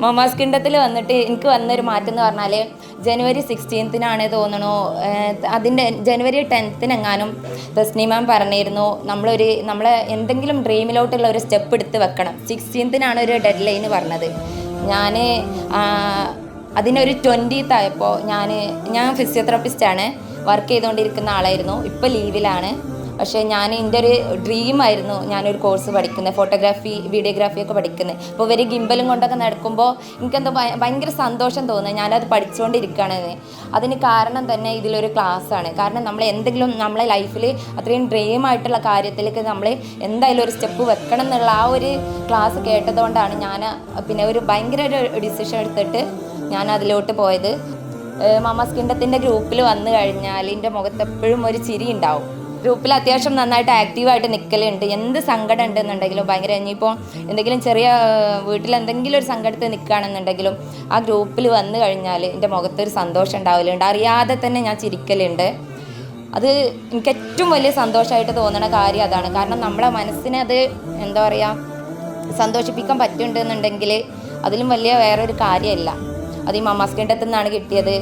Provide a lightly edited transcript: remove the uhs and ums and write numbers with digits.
മമാസ് കിണ്ടത്തിൽ വന്നിട്ട് എനിക്ക് വന്നൊരു മാറ്റം എന്ന് പറഞ്ഞാൽ ജനുവരി 16 തോന്നണു. അതിൻ്റെ ജനുവരി 10 എങ്ങാനും തസ്നി മാം പറഞ്ഞിരുന്നു നമ്മളെ എന്തെങ്കിലും ഡ്രീമിലോട്ടുള്ള ഒരു സ്റ്റെപ്പ് എടുത്ത് വെക്കണം. 16 ഒരു ഡെഡ് ലൈന് പറഞ്ഞത്. ഞാൻ അതിനൊരു 20th ആയപ്പോൾ ഞാൻ ഫിസിയോതെറാപ്പിസ്റ്റാണ്, വർക്ക് ചെയ്തുകൊണ്ടിരിക്കുന്ന ആളായിരുന്നു. ഇപ്പോൾ ലീവിലാണ്. പക്ഷേ എൻ്റെ ഒരു ഡ്രീമായിരുന്നു ഞാനൊരു കോഴ്സ് പഠിക്കുന്നത്, ഫോട്ടോഗ്രാഫി വീഡിയോഗ്രാഫി ഒക്കെ പഠിക്കുന്നത്. അപ്പോൾ ഇവർ ഗിംബലും കൊണ്ടൊക്കെ നടക്കുമ്പോൾ എനിക്കെന്തോ ഭയങ്കര സന്തോഷം തോന്നുന്നത് ഞാനത് പഠിച്ചുകൊണ്ടിരിക്കുകയാണെന്ന്. അതിന് കാരണം തന്നെ ഇതിലൊരു ക്ലാസ്സാണ്. കാരണം നമ്മൾ എന്തെങ്കിലും നമ്മളെ ലൈഫിൽ അത്രയും ഡ്രീമായിട്ടുള്ള കാര്യത്തിലേക്ക് നമ്മൾ എന്തായാലും ഒരു സ്റ്റെപ്പ് വെക്കണം എന്നുള്ള ആ ഒരു ക്ലാസ് കേട്ടതുകൊണ്ടാണ് ഞാൻ പിന്നെ ഒരു ഭയങ്കര ഒരു ഡിസിഷൻ എടുത്തിട്ട് ഞാൻ അതിലോട്ട് പോയത്. മമാസ് കിണ്ടത്തിൻ്റെ ഗ്രൂപ്പിൽ വന്നു കഴിഞ്ഞാൽ എൻ്റെ മുഖത്ത് എപ്പോഴും ഒരു ചിരി ഉണ്ടാവും. ഗ്രൂപ്പിൽ അത്യാവശ്യം നന്നായിട്ട് ആക്റ്റീവായിട്ട് നിൽക്കലുണ്ട്. എന്ത് സങ്കടം ഉണ്ടെന്നുണ്ടെങ്കിലും ഭയങ്കര, ഇനിയിപ്പോൾ എന്തെങ്കിലും ചെറിയ വീട്ടിൽ എന്തെങ്കിലും ഒരു സങ്കടത്തിൽ നിൽക്കുകയാണെന്നുണ്ടെങ്കിലും ആ ഗ്രൂപ്പിൽ വന്നു കഴിഞ്ഞാൽ എൻ്റെ മുഖത്തൊരു സന്തോഷം ഉണ്ടാവലുണ്ട്. അറിയാതെ തന്നെ ഞാൻ ചിരിക്കലുണ്ട്. അത് എനിക്ക് ഏറ്റവും വലിയ സന്തോഷമായിട്ട് തോന്നുന്ന കാര്യം അതാണ്. കാരണം നമ്മളെ മനസ്സിനെ അത് എന്താ പറയുക സന്തോഷിപ്പിക്കാൻ പറ്റുന്നുണ്ടെന്നുണ്ടെങ്കിൽ അതിലും വലിയ വേറൊരു കാര്യമല്ല. അത് ഈ മമാസ് കിണ്ടത്തിൽ നിന്നാണ് കിട്ടിയത്.